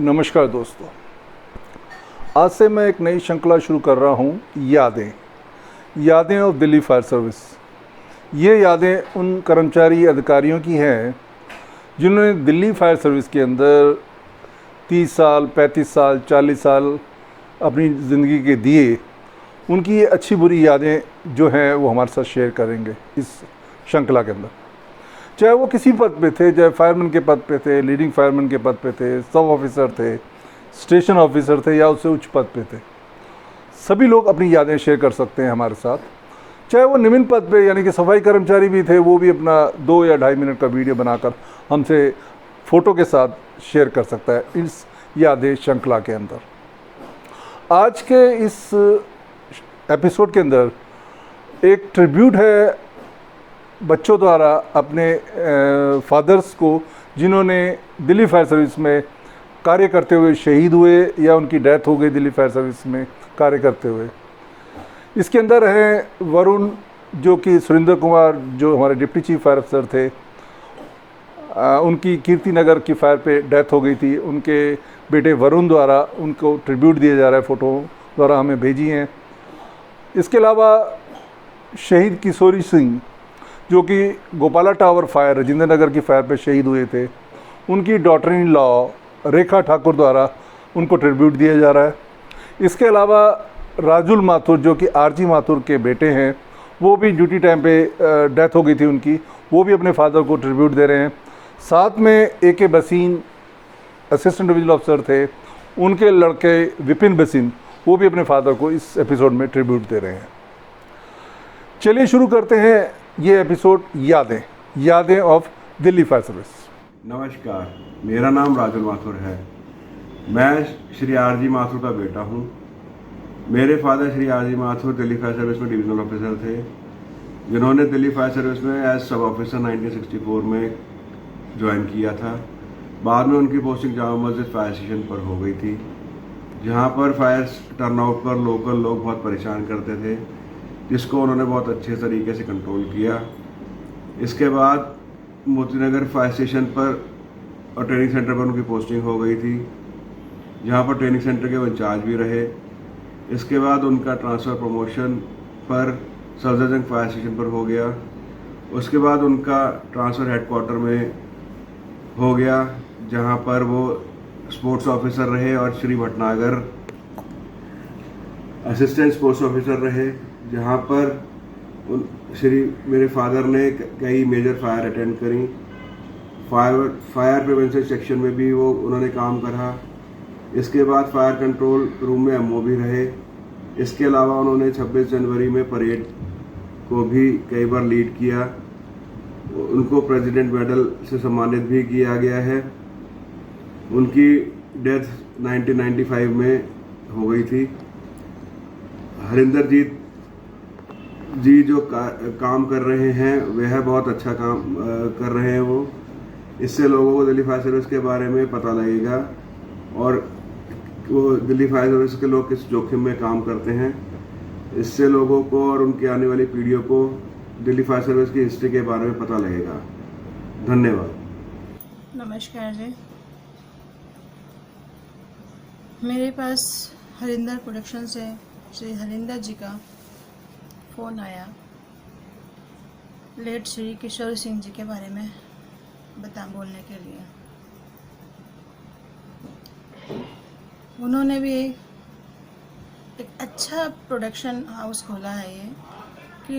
नमस्कार दोस्तों, आज से मैं एक नई श्रृंखला शुरू कर रहा हूँ। यादें ऑफ दिल्ली फायर सर्विस। ये यादें उन कर्मचारी अधिकारियों की हैं जिन्होंने दिल्ली फायर सर्विस के अंदर 30 साल, 35 साल, 40 साल अपनी ज़िंदगी के दिए। उनकी ये अच्छी बुरी यादें जो हैं वो हमारे साथ शेयर करेंगे इस श्रृंखला के अंदर। चाहे वो किसी पद पे थे, चाहे फायरमैन के पद पे थे, लीडिंग फायरमैन के पद पे थे, सब ऑफिसर थे, स्टेशन ऑफिसर थे या उससे उच्च पद पे थे, सभी लोग अपनी यादें शेयर कर सकते हैं हमारे साथ। चाहे वो निम्न पद पे यानी कि सफाई कर्मचारी भी थे, वो भी अपना 2 या 2.5 मिनट का वीडियो बनाकर हमसे फ़ोटो के साथ शेयर कर सकता है इस यादें श्रृंखला के अंदर। आज के इस एपिसोड के अंदर एक ट्रिब्यूट है बच्चों द्वारा अपने फादर्स को, जिन्होंने दिल्ली फायर सर्विस में कार्य करते हुए शहीद हुए या उनकी डेथ हो गई दिल्ली फायर सर्विस में कार्य करते हुए। इसके अंदर हैं वरुण, जो कि सुरेंद्र कुमार, जो हमारे डिप्टी चीफ फायर अफसर थे, उनकी कीर्ति नगर की फायर पे डेथ हो गई थी। उनके बेटे वरुण द्वारा उनको ट्रिब्यूट दिया जा रहा है, फ़ोटो द्वारा हमें भेजी हैं। इसके अलावा शहीद किशोरी सिंह, जो कि गोपाला टावर फायर राजेंद्र नगर की फायर पे शहीद हुए थे, उनकी डॉटर इन लॉ रेखा ठाकुर द्वारा उनको ट्रिब्यूट दिया जा रहा है। इसके अलावा राजुल माथुर, जो कि आरजी माथुर के बेटे हैं, वो भी ड्यूटी टाइम पे डेथ हो गई थी उनकी, वो भी अपने फादर को ट्रिब्यूट दे रहे हैं। साथ में AK बसीन असिस्टेंट डिविजनल ऑफिसर थे, उनके लड़के विपिन बसीन, वो भी अपने फादर को इस एपिसोड में ट्रिब्यूट दे रहे हैं। चलिए शुरू करते हैं ये एपिसोड यादें ऑफ दिल्ली फायर सर्विस। नमस्कार, मेरा नाम राजुल माथुर है। मैं श्री आरजी माथुर का बेटा हूँ। मेरे father Shri R G Mathur Delhi fire service में डिविजनल ऑफिसर थे, जिन्होंने दिल्ली फायर सर्विस में एज सब ऑफिसर 1964 में ज्वाइन किया था। बाद में उनकी posting Jama Masjid fire station पर हो गई थी, जहाँ पर फायर टर्नआउट पर लोकल लोग बहुत परेशान करते थे, जिसको उन्होंने बहुत अच्छे तरीके से कंट्रोल किया। इसके बाद मोतीनगर फायर स्टेशन पर और ट्रेनिंग सेंटर पर उनकी पोस्टिंग हो गई थी, जहां पर ट्रेनिंग सेंटर के वो इंचार्ज भी रहे। इसके बाद उनका ट्रांसफ़र प्रमोशन पर सफदरजंग फायर स्टेशन पर हो गया। उसके बाद उनका ट्रांसफ़र हेडक्वार्टर में हो गया, जहां पर वो स्पोर्ट्स ऑफिसर रहे और Shri Bhatnagar assistant sports officer रहे, जहाँ पर मेरे फादर ने कई मेजर फायर अटेंड करी। फायर प्रिवेंशन सेक्शन में भी उन्होंने काम करा। इसके बाद फायर कंट्रोल रूम में MO भी रहे। इसके अलावा उन्होंने 26 जनवरी में परेड को भी कई बार लीड किया। उनको प्रेसिडेंट मेडल से सम्मानित भी किया गया है। उनकी डेथ 1995 में हो गई थी। हरिंदर जी जो काम कर रहे हैं वह बहुत अच्छा काम कर रहे हैं। वो इससे लोगों को दिल्ली फायर सर्विस के बारे में पता लगेगा और वो दिल्ली फायर सर्विस के लोग किस जोखिम में काम करते हैं। इससे लोगों को और उनकी आने वाली पीढ़ियों को दिल्ली फायर सर्विस की हिस्ट्री के बारे में पता लगेगा। धन्यवाद। नमस्कार जी, मेरे पास हरिंदर प्रोडक्शन से श्री हरिंदर जी का फ़ोन आया लेट श्री किशोर सिंह जी के बारे में बोलने के लिए। उन्होंने भी एक अच्छा प्रोडक्शन हाउस खोला है ये, कि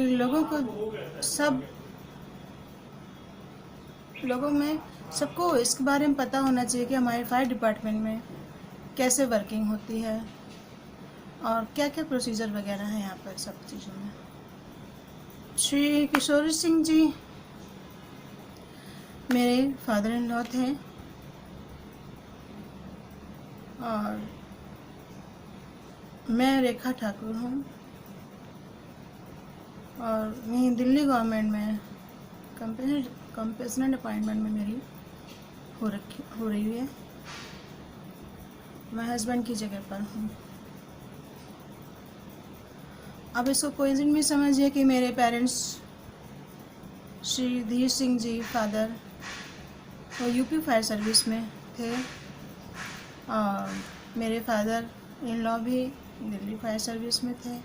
लोगों में सबको इसके बारे में पता होना चाहिए कि हमारे फायर डिपार्टमेंट में कैसे वर्किंग होती है और क्या क्या प्रोसीजर वगैरह है यहाँ पर सब चीज़ों में। श्री किशोर सिंह जी मेरे फादर इन लॉ थे और मैं रेखा ठाकुर हूँ और वहीं दिल्ली गवर्नमेंट में कंपेशनल अपॉइंटमेंट में मेरी हो रही है। मैं हस्बैंड की जगह पर हूँ। अब इसको कोइंसिडेंस में समझिए कि मेरे पेरेंट्स श्री धीर सिंह जी फादर वो यूपी फायर सर्विस में थे और मेरे फादर इन लॉ भी दिल्ली फायर सर्विस में थे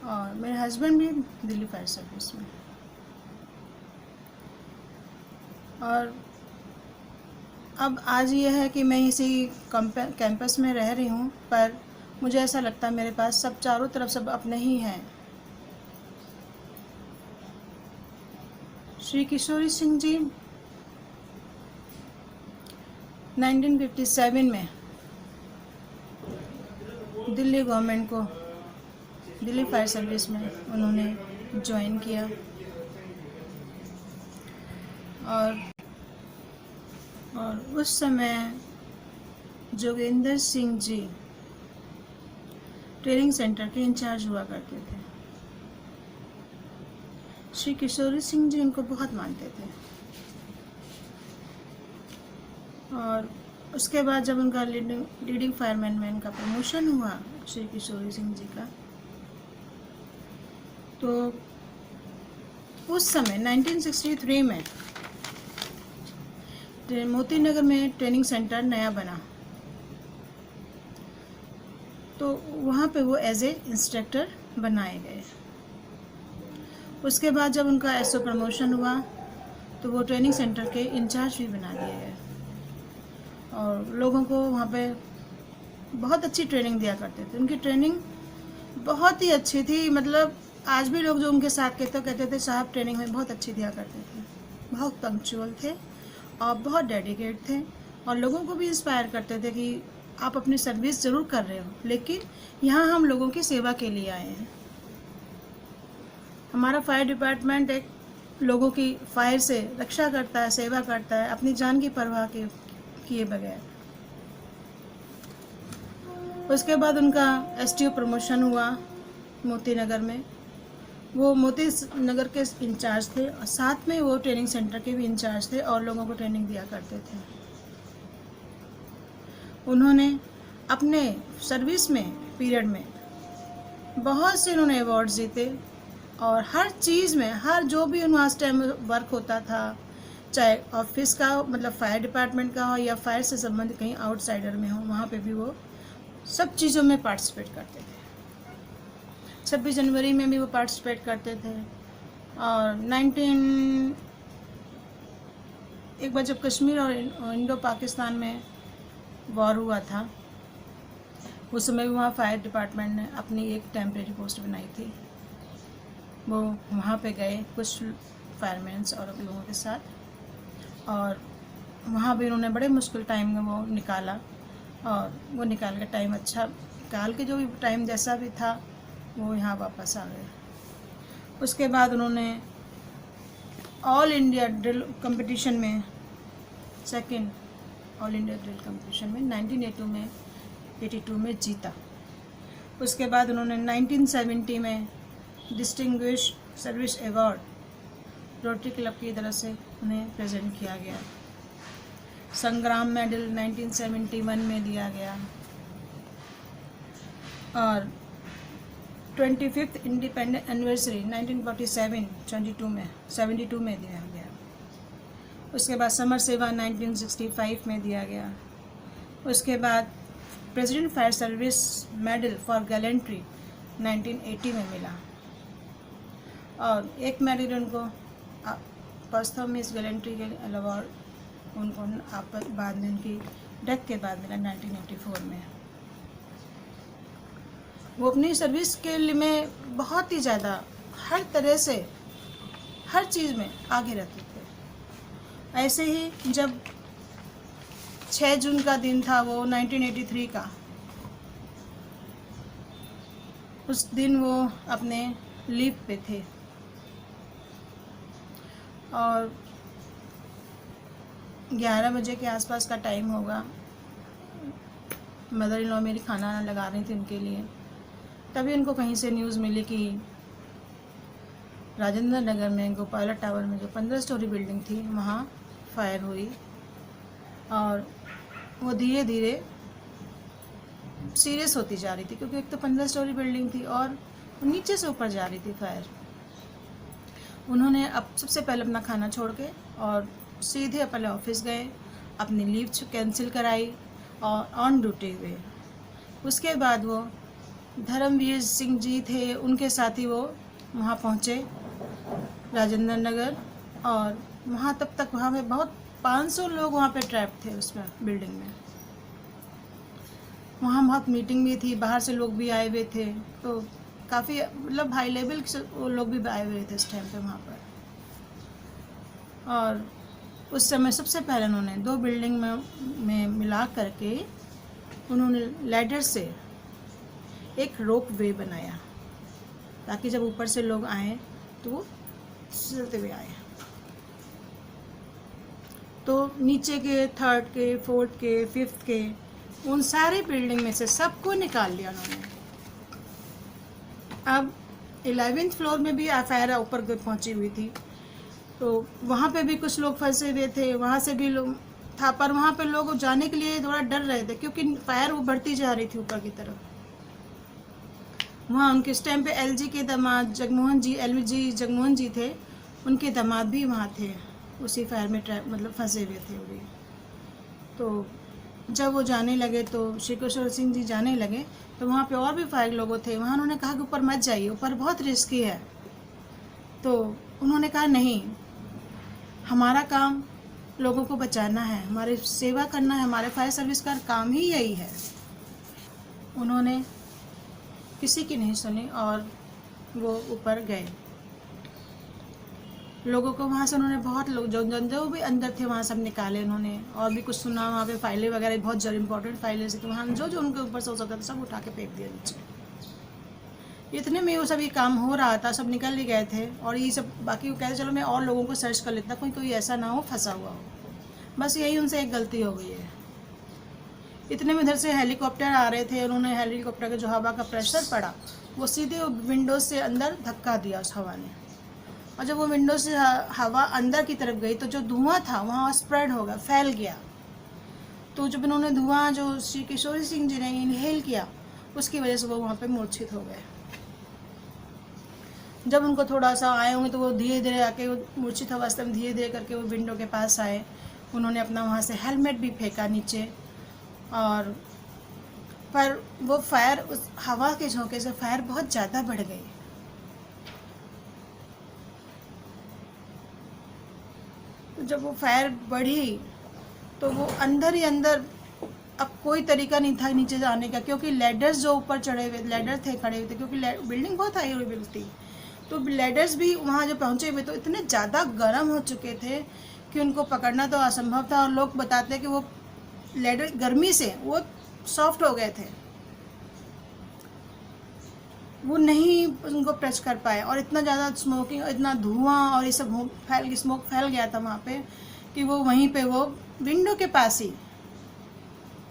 और मेरे हस्बैंड भी दिल्ली फायर सर्विस में। और अब आज ये है कि मैं इसी कैंपस में रह रही हूँ, पर मुझे ऐसा लगता है मेरे पास सब चारों तरफ सब अपने ही हैं। श्री किशोरी सिंह जी 1957 में दिल्ली गवर्नमेंट को दिल्ली फायर सर्विस में उन्होंने ज्वाइन किया और उस समय जोगेंद्र सिंह जी ट्रेनिंग सेंटर के इंचार्ज हुआ करते थे। श्री किशोरी सिंह जी उनको बहुत मानते थे और उसके बाद जब उनका लीडिंग फायरमैन में इनका प्रमोशन हुआ श्री किशोरी सिंह जी का, तो उस समय 1963 में मोती नगर में ट्रेनिंग सेंटर नया बना, तो वहाँ पे वो एज ए इंस्ट्रक्टर बनाए गए। उसके बाद जब उनका एसओ प्रमोशन हुआ तो वो ट्रेनिंग सेंटर के इंचार्ज भी बना दिए गए और लोगों को वहाँ पे बहुत अच्छी ट्रेनिंग दिया करते थे। उनकी ट्रेनिंग बहुत ही अच्छी थी, मतलब आज भी लोग जो उनके साथ थे तो कहते थे साहब ट्रेनिंग में बहुत अच्छी दिया करते थे। बहुत पंक्चुअल थे और बहुत डेडिकेट थे और लोगों को भी इंस्पायर करते थे कि आप अपनी सर्विस ज़रूर कर रहे हो, लेकिन यहाँ हम लोगों की सेवा के लिए आए हैं। हमारा फायर डिपार्टमेंट एक लोगों की फायर से रक्षा करता है, सेवा करता है, अपनी जान की परवाह किए बगैर। उसके बाद उनका एसटीओ प्रमोशन हुआ मोती नगर में। वो मोती नगर के इंचार्ज थे और साथ में वो ट्रेनिंग सेंटर के भी इंचार्ज थे और लोगों को ट्रेनिंग दिया करते थे। उन्होंने अपने सर्विस में पीरियड में बहुत से उन्होंने अवार्ड्स जीते और हर चीज़ में, हर जो भी उनका टाइम वर्क होता था, चाहे ऑफिस का मतलब फायर डिपार्टमेंट का हो या फायर से संबंधित कहीं आउटसाइडर में हो, वहाँ पे भी वो सब चीज़ों में पार्टिसिपेट करते थे। 26 जनवरी में भी वो पार्टिसिपेट करते थे और एक बार जब कश्मीर और इंडो पाकिस्तान में वॉर हुआ था, उस समय भी वहाँ फायर डिपार्टमेंट ने अपनी एक टेम्परेरी पोस्ट बनाई थी। वो वहाँ पे गए कुछ फायरमैन्स और लोगों के साथ और वहाँ भी उन्होंने बड़े मुश्किल टाइम में वो निकाला और वो निकाल के टाइम अच्छा निकाल के जो भी टाइम जैसा भी था वो यहाँ वापस आ गए। उसके बाद उन्होंने ऑल इंडिया ड्रिल कंपटीशन में second all India drill competition में 1982 में जीता। उसके बाद उन्होंने 1970 में distinguish service award rotary club की तरफ से उन्हें प्रेजेंट किया गया। संग्राम मेडल 1971 में दिया गया और 25th इंडिपेंडेंट एनिवर्सरी 1947 72 में दिया गया। उसके बाद समर सेवा 1965 में दिया गया। उसके बाद president fire service medal for gallantry 1980 में मिला और एक मेडल उनको पर्सन मिस गैलेंट्री के अलावा उनको बाद में उनकी डेथ के बाद मिला 1984 में। वो अपनी सर्विस के लिए में बहुत ही ज़्यादा हर तरह से हर चीज़ में आगे रहते थे। ऐसे ही जब 6 जून का दिन था वो 1983 का, उस दिन वो अपने लीव पे थे और 11 बजे के आसपास का टाइम होगा। मदर इन लॉ मेरी खाना लगा रही थी उनके लिए, तभी उनको कहीं से न्यूज़ मिली कि राजेंद्र नगर में गोपाला टावर में जो 15 स्टोरी बिल्डिंग थी वहाँ फायर हुई और वो धीरे धीरे सीरियस होती जा रही थी, क्योंकि एक तो 15 स्टोरी बिल्डिंग थी और नीचे से ऊपर जा रही थी फायर। उन्होंने अब सबसे पहले अपना खाना छोड़ के और सीधे पहले ऑफिस गए, अपनी लीव कैंसिल कराई और ऑन ड्यूटी हुए। उसके बाद वो धर्मवीर सिंह जी थे, उनके साथ ही वो वहाँ पहुँचे राजेंद्र नगर, और वहाँ तब तक वहाँ पे बहुत 500 लोग वहाँ पे ट्रैप थे उसमें बिल्डिंग में। वहाँ बहुत मीटिंग भी थी, बाहर से लोग भी आए हुए थे, तो काफ़ी मतलब हाई लेवल के वो लोग भी आए हुए थे इस टाइम पे वहाँ पर। और उस समय सबसे पहले उन्होंने 2 बिल्डिंग में मिला करके उन्होंने लैडर से एक रोप वे बनाया, ताकि जब ऊपर से लोग आए तो वो चलते हुए आए। तो नीचे के 3rd के 4th के 5th के उन सारे बिल्डिंग में से सबको निकाल लिया उन्होंने। अब 11th फ्लोर में भी फायर ऊपर पहुंची हुई थी, तो वहाँ पे भी कुछ लोग फंसे हुए थे, वहाँ से भी लोग था, पर वहाँ पे लोग जाने के लिए थोड़ा डर रहे थे, क्योंकि फायर वो बढ़ती जा रही थी ऊपर की तरफ। वहाँ उनके इस टाइम पे एलजी के दामाद जगमोहन जी, एलजी जगमोहन जी थे, उनके दामाद भी वहाँ थे, उसी फायर में मतलब फंसे हुए थे वो भी। तो जब वो जाने लगे, तो श्री किशोर सिंह जी जाने लगे, तो वहाँ पे और भी फायर लोग थे। वहाँ उन्होंने कहा कि ऊपर मत जाइए, ऊपर बहुत रिस्की है। तो उन्होंने कहा नहीं, हमारा काम लोगों को बचाना है, हमारी सेवा करना है, हमारे फायर सर्विस का काम ही यही है। उन्होंने किसी की नहीं सुनी और वो ऊपर गए। लोगों को वहाँ से उन्होंने बहुत लोग जो भी अंदर थे वहाँ सब निकाले उन्होंने, और भी कुछ सुना। वहाँ पे फाइलें वगैरह बहुत ज़्यादा इंपॉर्टेंट फाइलें थी, तो वहाँ जो उनके ऊपर से हो सकता था सब उठा के फेंक दिया नीचे। इतने में वो सब ये काम हो रहा था, सब निकल ही गए थे, और ये सब बाकी वो कहते चलो मैं और लोगों को सर्च कर लेता, कोई ऐसा ना हो फंसा हुआ हो। बस यही उनसे एक गलती हो गई है। इतने में इधर से हेलीकॉप्टर आ रहे थे, उन्होंने हेलीकॉप्टर का जो हवा का प्रेशर पड़ा, वो सीधे विंडो से अंदर धक्का दिया उस हवा ने, और जब वो विंडो से हवा अंदर की तरफ गई, तो जो धुआं था वहाँ स्प्रेड हो गया, फैल गया। तो जब इन्होंने धुआं जो श्री किशोर सिंह जी ने इनहेल किया, उसकी वजह से वो वहाँ पे मूर्छित हो गए। जब उनको थोड़ा सा आए होंगे, तो वो धीरे धीरे आके मूर्छित अवस्था में धीरे धीरे करके वो विंडो के पास आए। उन्होंने अपना वहाँ से हेलमेट भी फेंका नीचे, और पर वो फायर उस हवा के झोंके से फायर बहुत ज़्यादा बढ़ गई। तो जब वो फायर बढ़ी, तो वो अंदर ही अंदर, अब कोई तरीका नहीं था नीचे जाने का, क्योंकि लैडर्स जो ऊपर चढ़े हुए लैडर थे, खड़े हुए थे, क्योंकि बिल्डिंग बहुत हाई हुई थी, तो लैडर्स भी वहाँ जो पहुँचे हुए तो इतने ज़्यादा गर्म हो चुके थे कि उनको पकड़ना तो असंभव था। और लोग बताते हैं कि वो लैडर गर्मी से वो सॉफ्ट हो गए थे, वो नहीं उनको टच कर पाए। और इतना ज़्यादा स्मोकिंग, इतना धुआं और ये सब स्मोक फैल गया था वहाँ पे, कि वो वहीं पे वो विंडो के पास ही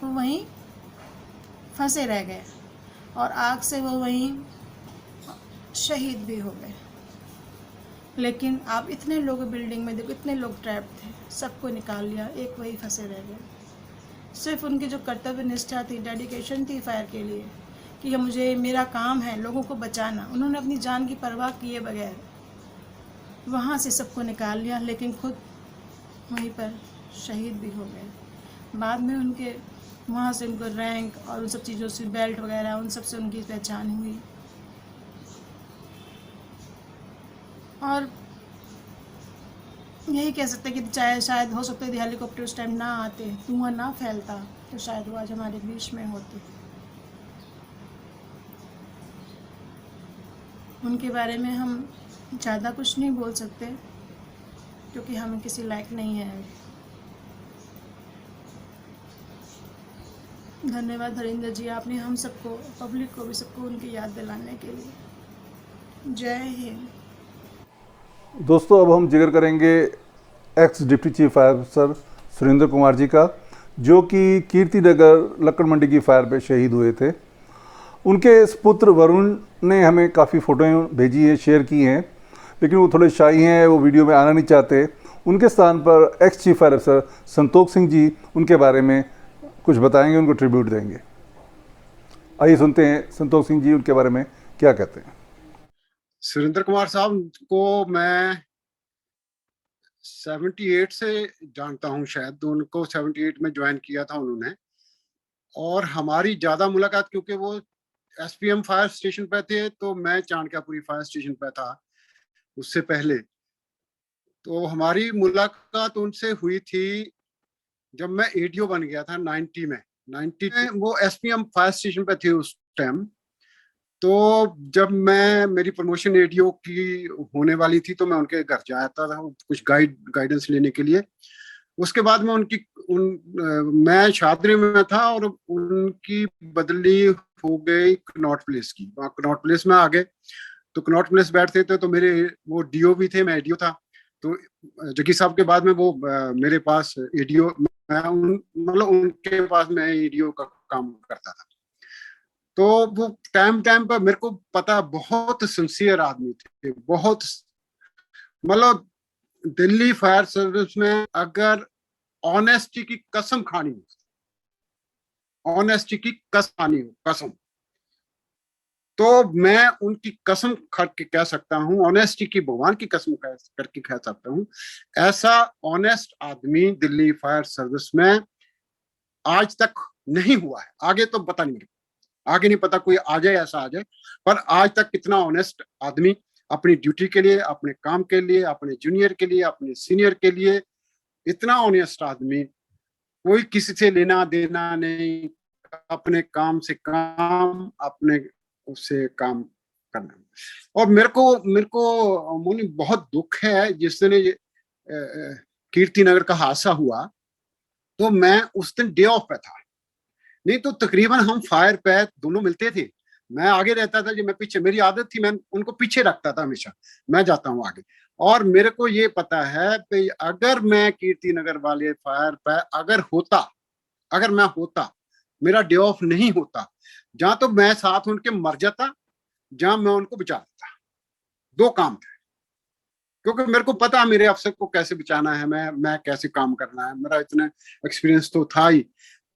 वो वहीं फंसे रह गए, और आग से वो वहीं शहीद भी हो गए। लेकिन आप इतने लोग बिल्डिंग में देखो, इतने लोग ट्रैप थे, सबको निकाल लिया, एक वही फंसे रह गए। सिर्फ उनकी जो कर्तव्य निष्ठा थी, डेडिकेशन थी फायर के लिए, कि मुझे मेरा काम है लोगों को बचाना, उन्होंने अपनी जान की परवाह किए बगैर वहाँ से सबको निकाल लिया, लेकिन खुद वहीं पर शहीद भी हो गए। बाद में उनके वहाँ से उनको रैंक और उन सब चीज़ों से, बेल्ट वगैरह, उन सब से उनकी पहचान हुई। और यही कह सकते हैं कि चाहे शायद हो सकता है हेलीकॉप्टर उस टाइम ना आते, धुआं ना फैलता, तो शायद वो आज हमारे बीच में होते। उनके बारे में हम ज़्यादा कुछ नहीं बोल सकते, क्योंकि हम किसी लायक नहीं हैं। धन्यवाद हरिंदर जी, आपने हम सबको, पब्लिक को भी, सबको उनकी याद दिलाने के लिए। जय हिंद। दोस्तों, अब हम जिक्र करेंगे एक्स डिप्टी चीफ फायर अफसर सुरेंद्र कुमार जी का, जो कि कीर्तिनगर लक्कड़ मंडी की फायर पे शहीद हुए थे। उनके पुत्र वरुण ने हमें काफ़ी फ़ोटोएं भेजी हैं, शेयर की हैं, लेकिन वो थोड़े शाई हैं, वो वीडियो में आना नहीं चाहते। उनके स्थान पर एक्स चीफ फायर अफसर संतोख सिंह जी उनके बारे में कुछ बताएंगे, उनको ट्रिब्यूट देंगे। आइए सुनते हैं संतोख सिंह जी उनके बारे में क्या कहते हैं। सुरेंद्र कुमार साहब को मैं 78 से जानता हूं, शायद उनको 78 में ज्वाइन किया था उन्होंने। और हमारी ज्यादा मुलाकात, क्योंकि वो एसपीएम फायर स्टेशन पे थे तो मैं चाणक्यापुरी फायर स्टेशन पे था उससे पहले। तो हमारी मुलाकात उनसे हुई थी जब मैं एडीओ बन गया था 90 में। 90 में वो एसपीएम फायर स्टेशन पे थे उस टाइम। तो जब मैं मेरी प्रमोशन एडीओ की होने वाली थी तो मैं उनके घर जाता था कुछ गाइडेंस लेने के लिए। उसके बाद में मैं शादरी में था और उनकी बदली हो गई कनॉट प्लेस की। वहाँ कनॉट प्लेस में आ गए तो कनॉट प्लेस बैठते थे तो मेरे वो डीओ भी थे, मैं एडीओ था। तो जगी साहब के बाद में वो मेरे पास एडीओ, मतलब उनके पास मैं एडीओ का काम करता था। तो वो टाइम टाइम पर मेरे को पता, बहुत सिंसियर आदमी थे, बहुत, मतलब दिल्ली फायर सर्विस में अगर ऑनेस्टी की कसम खानी हो, ऑनेस्टी की कसम खानी हो, कसम, तो मैं उनकी कसम खा के कह सकता हूँ, ऑनेस्टी की भगवान की कसम करके कह सकता हूँ, ऐसा ऑनेस्ट आदमी दिल्ली फायर सर्विस में आज तक नहीं हुआ है। आगे तो पता नहीं, आगे नहीं पता, कोई आ जाए ऐसा आ जाए, पर आज तक कितना ऑनेस्ट आदमी अपनी ड्यूटी के लिए, अपने काम के लिए, अपने जूनियर के लिए, अपने सीनियर के लिए, इतना ऑनेस्ट आदमी, कोई किसी से लेना देना नहीं, अपने काम से काम, अपने उससे काम करना। और मेरे को मोनी बहुत दुख है जिस दिन ये कीर्ति नगर का हादसा हुआ तो मैं उस दिन डे ऑफ पे था। नहीं तो तकरीबन हम फायर पे दोनों मिलते थे। मैं आगे रहता था, जो मैं पीछे, मेरी आदत थी, मैं उनको पीछे रखता था हमेशा, मैं जाता हूँ आगे। और मेरे को ये पता है कि अगर मैं कीर्ति नगर वाले फायर पे अगर मैं होता, मेरा डे ऑफ नहीं होता, जहां तो मैं साथ उनके मर जाता, जहां मैं उनको बचा देता। दो काम थे, क्योंकि मेरे को पता मेरे अफसर को कैसे बचाना है, मैं कैसे काम करना है, मेरा इतना एक्सपीरियंस तो था ही।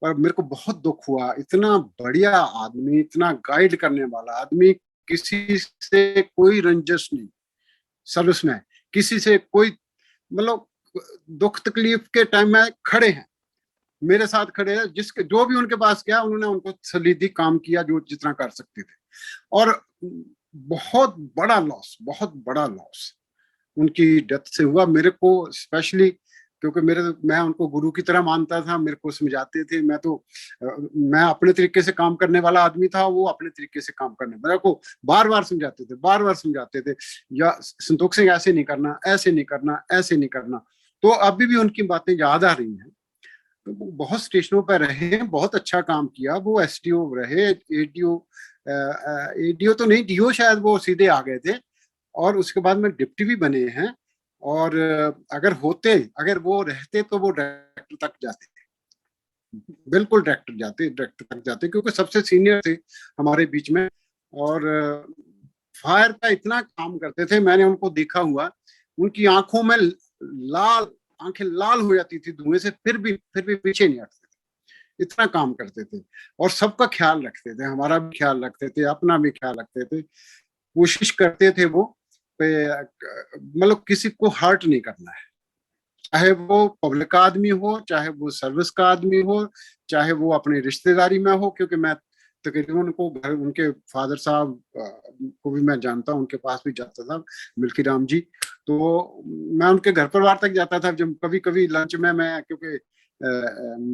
पर मेरे को बहुत दुख हुआ, इतना बढ़िया आदमी, इतना गाइड करने वाला आदमी, किसी से कोई रंजिश नहीं सर्विस में, किसी से कोई, मतलब दुख तकलीफ के टाइम में खड़े हैं, मेरे साथ खड़े हैं, जिसके जो भी उनके पास गया उन्होंने उनको सलीदी काम किया जो जितना कर सकते थे। और बहुत बड़ा लॉस, बहुत बड़ा लॉस उनकी डेथ से हुआ मेरे को स्पेशली, क्योंकि मैं उनको गुरु की तरह मानता था, मेरे को समझाते थे। मैं अपने तरीके से काम करने वाला आदमी था, वो अपने तरीके से काम करने, मेरे को बार बार समझाते थे, या संतोष सिंह ऐसे नहीं करना, ऐसे नहीं करना, ऐसे नहीं करना। तो अभी भी उनकी बातें याद आ रही हैं। तो वो बहुत स्टेशनों पर रहे, बहुत अच्छा काम किया, वो एसडीओ रहे, एडीओ तो नहीं, डीओ शायद वो सीधे आ गए थे, और उसके बाद में डिप्टी भी बने हैं। और अगर वो रहते तो वो डायरेक्टर तक जाते थे, बिल्कुल डायरेक्टर तक जाते, क्योंकि सबसे सीनियर थे हमारे बीच में। और फायर का इतना काम करते थे, मैंने उनको देखा हुआ, उनकी आंखों में आंखें लाल हो जाती थी धुएं से, फिर भी पीछे नहीं हटते थे, इतना काम करते थे। और सबका ख्याल रखते थे, हमारा भी ख्याल रखते थे, अपना भी ख्याल रखते थे, कोशिश करते थे वो पे, मतलब किसी को हर्ट नहीं करना है, चाहे वो पब्लिक का आदमी हो, चाहे वो सर्विस का आदमी हो, चाहे वो अपनी रिश्तेदारी में हो। क्योंकि मैं तकरीबन उनको घर, उनके फादर साहब को भी मैं जानता हूँ, उनके पास भी जाता था, मिल्की राम जी। तो मैं उनके घर परिवार तक जाता था, जब कभी कभी लंच में, मैं क्योंकि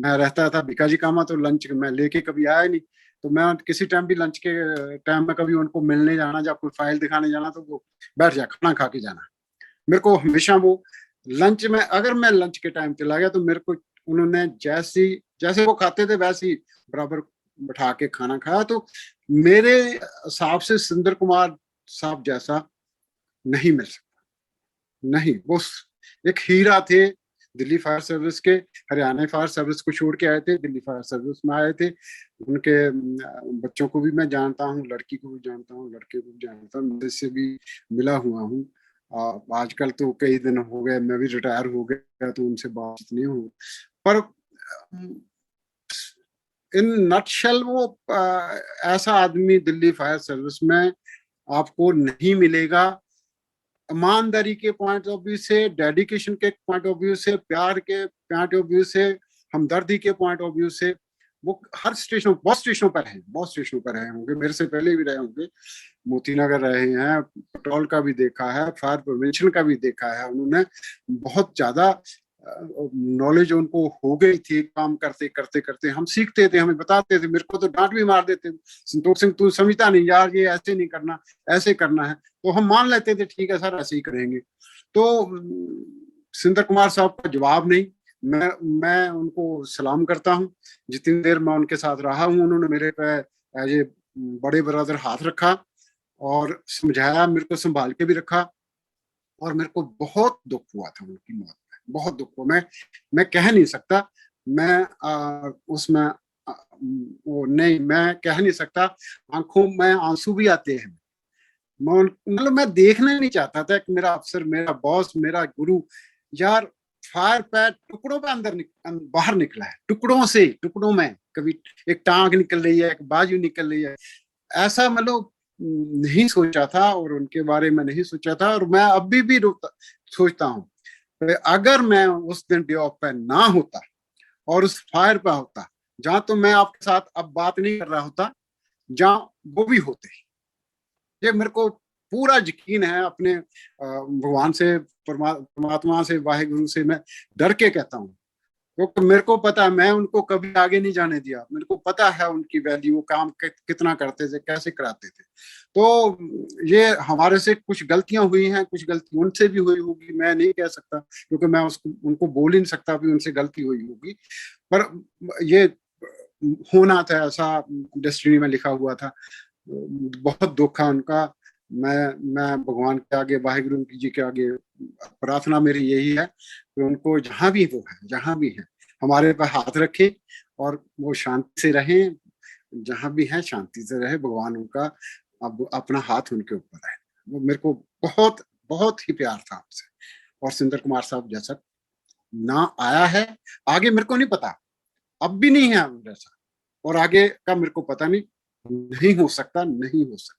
मैं रहता था भिकाजी कामा, तो लंच मैं लेके कभी आया नहीं। तो मैं किसी टाइम भी लंच के टाइम में कभी उनको मिलने जाना या कोई फाइल दिखाने जाना, तो वो बैठ जा, खाना खा के जाना। मेरे को हमेशा वो लंच में, अगर मैं लंच के टाइम चला गया तो मेरे को उन्होंने जैसे वो खाते थे वैसे ही बराबर बैठा के खाना खाया। तो मेरे हिसाब से सुंदर कुमार साहब जैसा नहीं मिल सकता, नहीं। वो एक हीरा थे दिल्ली फायर सर्विस के, हरियाणा फायर सर्विस को छोड़ के आए थे, दिल्ली फायर सर्विस में आए थे। उनके बच्चों को भी मैं जानता हूँ, लड़की को भी जानता हूँ, लड़के को भी जानता हूँ, जिससे भी मिला हुआ हूँ। आजकल तो कई दिन हो गए, मैं भी रिटायर हो गया, तो उनसे बातचीत नहीं हो। पर इन नटशेल वो ऐसा आदमी दिल्ली फायर सर्विस में आपको नहीं मिलेगा। ईमानदारी के पॉइंट ऑफ व्यू से, डेडिकेशन के पॉइंट ऑफ व्यू से, प्यार के पॉइंट ऑफ व्यू से, हमदर्दी के पॉइंट ऑफ व्यू से, वो हर स्टेशन, बहुत स्टेशनों पर रहे, बहुत स्टेशनों पर रहे होंगे, मेरे से पहले भी रहे होंगे। मोती नगर रहे हैं, पेट्रोल का भी देखा है, फायर प्रिवेंशन का भी देखा है उन्होंने। बहुत ज्यादा नॉलेज उनको हो गई थी, काम करते करते करते हम सीखते थे, हमें बताते थे, मेरे को तो डांट भी मार देते, संतोष सिंह तू समझता नहीं यार, ये ऐसे नहीं करना, ऐसे करना है। तो हम मान लेते थे ठीक है सर ऐसे ही करेंगे। तो सुंदर कुमार साहब का जवाब नहीं, मैं उनको सलाम करता हूँ। जितनी देर मैं उनके साथ रहा हूँ उन्होंने मेरे पे एज ए बड़े ब्रदर हाथ रखा और समझाया, मेरे को संभाल के भी रखा। और मेरे को बहुत दुख हुआ था उनकी मौत में, बहुत दुख हुआ। मैं कह नहीं सकता, मैं उसमें वो नहीं, मैं कह नहीं सकता, आंखों में आंसू भी आते हैं। मतलब मैं देखना नहीं चाहता था कि मेरा अफसर, मेरा बॉस, मेरा गुरु यार फायर पे टुकड़ों पे बाहर निकला है, टुकड़ों से, टुकड़ों में, कभी एक टांग निकल रही है, एक बाजू निकल रही है, ऐसा मतलब नहीं सोचा था और उनके बारे में नहीं सोचा था। और मैं अभी भी सोचता हूँ अगर मैं उस दिन डे ऑफ पे ना होता और उस फायर पे होता, जहां तो मैं आपके साथ अब बात नहीं कर रहा होता, जहां वो भी होते, ये मेरे को पूरा यकीन है। अपने भगवान से, परमात्मा से, वाहिगुरु से मैं डर के कहता हूँ, क्योंकि मेरे को पता है मैं उनको कभी आगे नहीं जाने दिया। मेरे को पता है उनकी वैल्यू, काम कितना करते थे, कैसे कराते थे। तो ये हमारे से कुछ गलतियां हुई हैं, कुछ गलती उनसे भी हुई होगी, मैं नहीं कह सकता क्योंकि मैं उनको बोल ही नहीं सकता भी उनसे गलती हुई होगी। पर ये होना था, ऐसा डेस्टिनी में लिखा हुआ था। बहुत दुख है उनका। मैं भगवान के आगे, वाहिगुरु जी के आगे प्रार्थना मेरी यही है कि उनको जहां भी वो है, जहां भी है, हमारे पर हाथ रखे और वो शांति से रहें, जहां भी है शांति से रहे। भगवान उनका अब अपना हाथ उनके ऊपर है। वो मेरे को बहुत बहुत ही प्यार था आपसे। और सुंदर कुमार साहब जैसा ना आया है, आगे मेरे को नहीं पता, अब भी नहीं है जैसा, और आगे का मेरे को पता नहीं, नहीं हो सकता, नहीं हो सकता।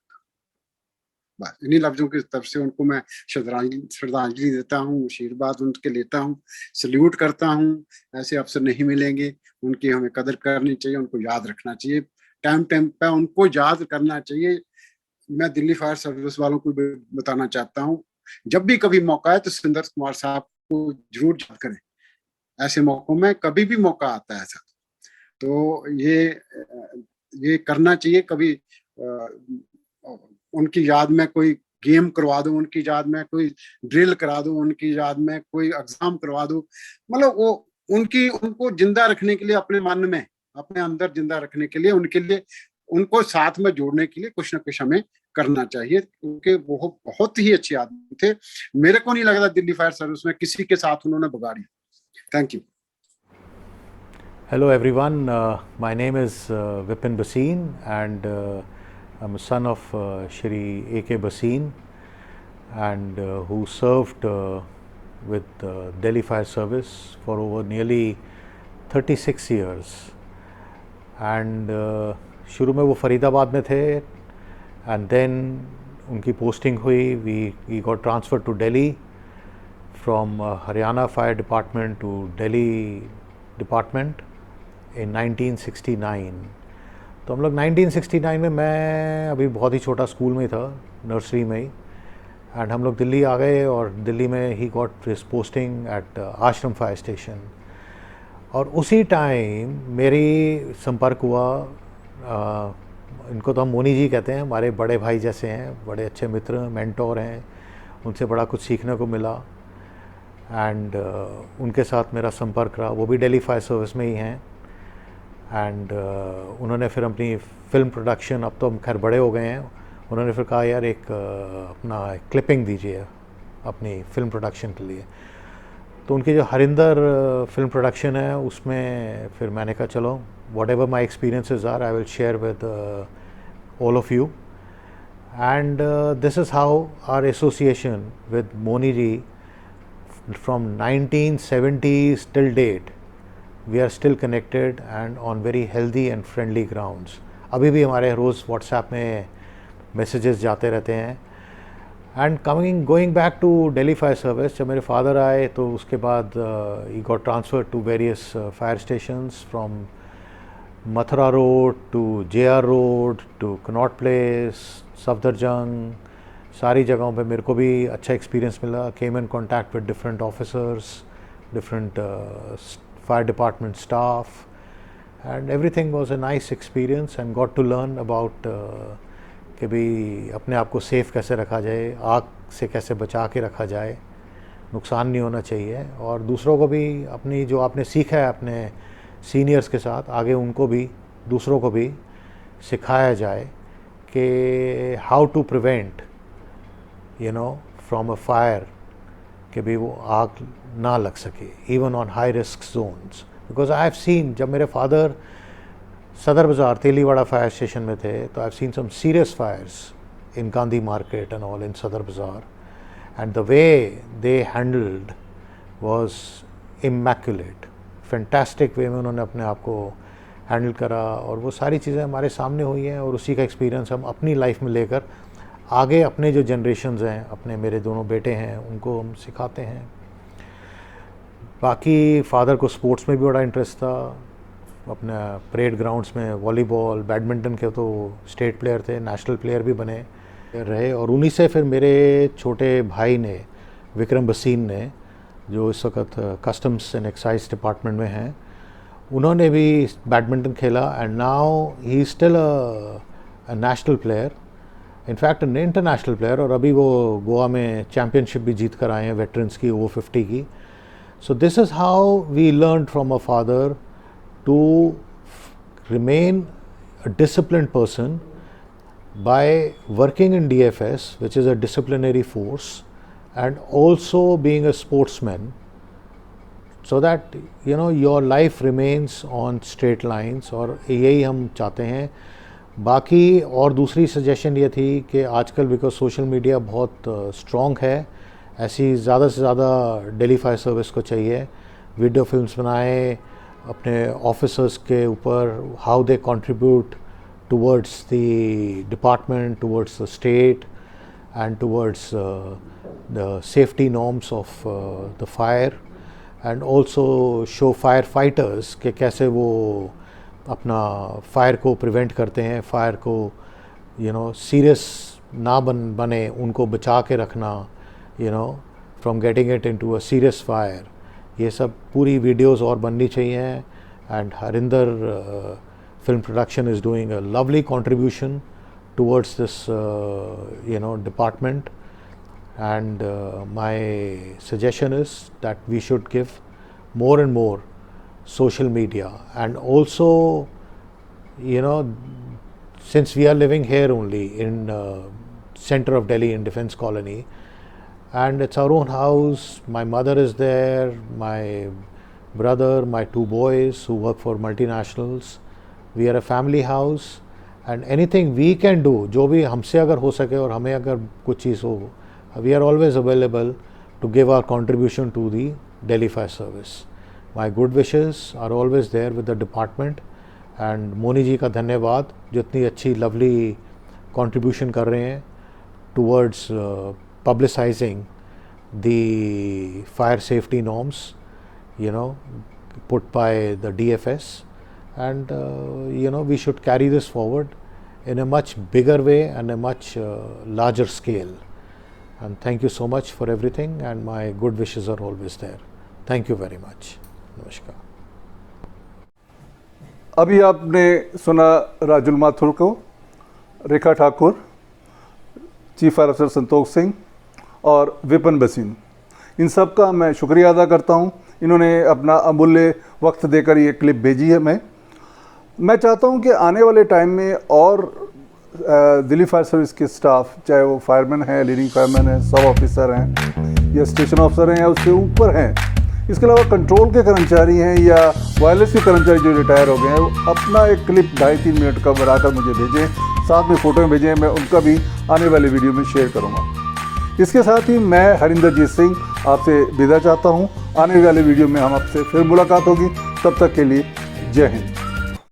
बस इन्हीं लफ्जों की तरफ से उनको मैं श्रद्धांजलि देता हूँ, आशीर्वाद उनके लेता हूँ, सल्यूट करता हूँ। ऐसे अवसर नहीं मिलेंगे, उनकी हमें कदर करनी चाहिए, उनको याद रखना चाहिए, टाइम टाइम पे उनको याद करना चाहिए। मैं दिल्ली फायर सर्विस वालों को भी बताना चाहता हूँ, जब भी कभी मौका है तो सुंदर कुमार साहब को जरूर याद करें। ऐसे मौकों में कभी भी मौका आता है ऐसा, तो ये करना चाहिए। कभी उनकी याद में कोई गेम करवा दो, उनकी याद में कोई ड्रिल करा दो, उनकी याद में कोई एग्जाम करवा दो। मतलब वो उनको जिंदा रखने के लिए, अपने मन में, अपने अंदर जिंदा रखने के लिए, उनके लिए, उनको साथ में जोड़ने के लिए कुछ ना कुछ हमें करना चाहिए, क्योंकि वो बहुत ही अच्छे आदमी थे। मेरे को नहीं लगता दिल्ली फायर सर्विस में किसी के साथ उन्होंने बिगाड़ी। Thank you. Hello everyone, my name is Vipin Bhasin and I'm a son of Shri A.K. Bhasin and who served with Delhi Fire Service for over nearly 36 years. And शुरू में वो फरीदाबाद में थे and then उनकी posting हुई, we got transferred to Delhi from Haryana Fire Department to Delhi Department in 1969. तो हम लोग 1969 में, मैं अभी बहुत ही छोटा स्कूल में था, नर्सरी में ही, एंड हम लोग दिल्ली आ गए और दिल्ली में ही got his posting at Ashram fire station. और उसी टाइम मेरी संपर्क हुआ, इनको तो हम मोनी जी कहते हैं, हमारे बड़े भाई जैसे हैं, बड़े अच्छे मित्र, मेंटोर हैं, उनसे बड़ा कुछ सीखने को मिला एंड उनके साथ मेरा संपर्क रहा। वो भी दिल्ली फायर सर्विस में ही हैं एंड उन्होंने फिर अपनी फ़िल्म प्रोडक्शन, अब तो हम खैर बड़े हो गए हैं, उन्होंने फिर कहा यार एक अपना क्लिपिंग दीजिए अपनी फ़िल्म प्रोडक्शन के लिए। तो उनकी जो हरिंदर फिल्म प्रोडक्शन है उसमें फिर मैंने कहा चलो whatever my experiences are I will share with all of you and this is how our association with Moni ji from 1970s till date, we are still connected and on very healthy and friendly grounds. अभी भी हमारे रोज़ WhatsApp में messages जाते रहते हैं। And going back to Delhi fire service, जब मेरे father आए तो उसके बाद ही got transfer to various fire stations from Mathura road to JR road to Connaught Place, Safdarjung, सारी जगहों पे मेरे को भी अच्छा एक्सपीरियंस मिला. Came in contact with different officers, different fire department staff, and everything was a nice experience and got to learn about कि भाई अपने आप को सेफ़ कैसे रखा जाए, आग से कैसे बचा के रखा जाए, नुकसान नहीं होना चाहिए, और दूसरों को भी अपनी जो आपने सीखा है अपने सीनियर्स के साथ आगे उनको भी, दूसरों को भी सिखाया जाए कि how to prevent from a fire, कि भी वो आग ना लग सके even on high risk zones. Because I have seen, जब मेरे फादर सदर बाज़ार तेलीवाड़ा फायर स्टेशन में थे तो I have seen some serious fires in Gandhi market and all in Sadar Bazaar, and the way they handled was immaculate. Fantastic way में उन्होंने अपने आप को हैंडल करा, और वो सारी चीज़ें हमारे सामने हुई हैं, और उसी का एक्सपीरियंस हम अपनी लाइफ में लेकर आगे अपने जो जनरेशन्स हैं, अपने मेरे दोनों बेटे हैं, उनको हम सिखाते हैं. बाकी फादर को स्पोर्ट्स में भी बड़ा इंटरेस्ट था. अपने परेड ग्राउंड्स में वॉलीबॉल, बैडमिंटन के तो स्टेट प्लेयर थे, नेशनल प्लेयर भी बने रहे. और उन्हीं से फिर मेरे छोटे भाई ने, विक्रम बसीन ने, जो इस वक्त कस्टम्स एंड एक्साइज डिपार्टमेंट में हैं, उन्होंने भी बैडमिंटन खेला, and now he is still a national player, in fact an international player, और अभी वो गोवा में चैम्पियनशिप भी जीत कर आए हैं वेटरन्स की, वो 50 की. So this is how we learn from a father to remain a disciplined person by working in DFS, which is a disciplinary force, and also being a sportsman, so that your life remains on straight lines. और यही हम चाहते हैं. बाकी और दूसरी suggestion ये थी कि आजकल बिकॉज सोशल मीडिया बहुत स्ट्रॉन्ग है, ऐसी ज़्यादा से ज़्यादा डेली फायर सर्विस को चाहिए वीडियो फिल्म्स बनाए अपने ऑफिसर्स के ऊपर, how they contribute towards the department, towards the state, and towards the safety norms of the fire, and also show firefighters कि कैसे वो अपना फायर को प्रिवेंट करते हैं, फायर को सीरियस ना बने, उनको बचा के रखना, from getting it into a serious fire. ये सब पूरी वीडियोस और बननी चाहिए. And Harinder film production is doing a lovely contribution towards this department, and my suggestion is that we should give more and more social media, and also since we are living here only in center of Delhi in Defence Colony, and it's our own house, my mother is there, my brother, my 2 boys who work for multinationals. We are a family house, and anything we can do, जो भी हमसे अगर हो सके और हमें अगर कुछ चीज़ हो, we are always available to give our contribution to the Delhi Fire Service. My good wishes are always there with the department, and Moni जी का धन्यवाद जो इतनी अच्छी lovely contribution कर रहे हैं towards publicizing the fire safety norms, put by the DFS. And we should carry this forward in a much bigger way and a much larger scale. And thank you so much for everything, and my good wishes are always there. Thank you very much. Namaskar. अभी आपने सुना राजुल माथुर को, रेखा Thakur, chief fire अफसर संतोष सिंह और विपिन बसीन, इन सब का मैं शुक्रिया अदा करता हूं. इन्होंने अपना अमूल्य वक्त देकर ये क्लिप भेजी है. मैं चाहता हूं कि आने वाले टाइम में और दिल्ली फायर सर्विस के स्टाफ, चाहे वो फायरमैन हैं, लीडिंग फायरमैन हैं, सब ऑफिसर हैं, या स्टेशन ऑफिसर हैं, या उससे ऊपर हैं, इसके अलावा कंट्रोल के कर्मचारी हैं या वायरलेस के कर्मचारी जो रिटायर हो गए हैं, वो अपना एक क्लिप 2.5-3 मिनट का बनाकर मुझे भेजें, साथ में फ़ोटो भेजें. मैं उनका भी आने वाले वीडियो में शेयर करूँगा. इसके साथ ही मैं हरिंदरजीत सिंह आपसे विदा चाहता हूँ. आने वाले वीडियो में हम आपसे फिर मुलाकात होगी. तब तक के लिए जय हिंद.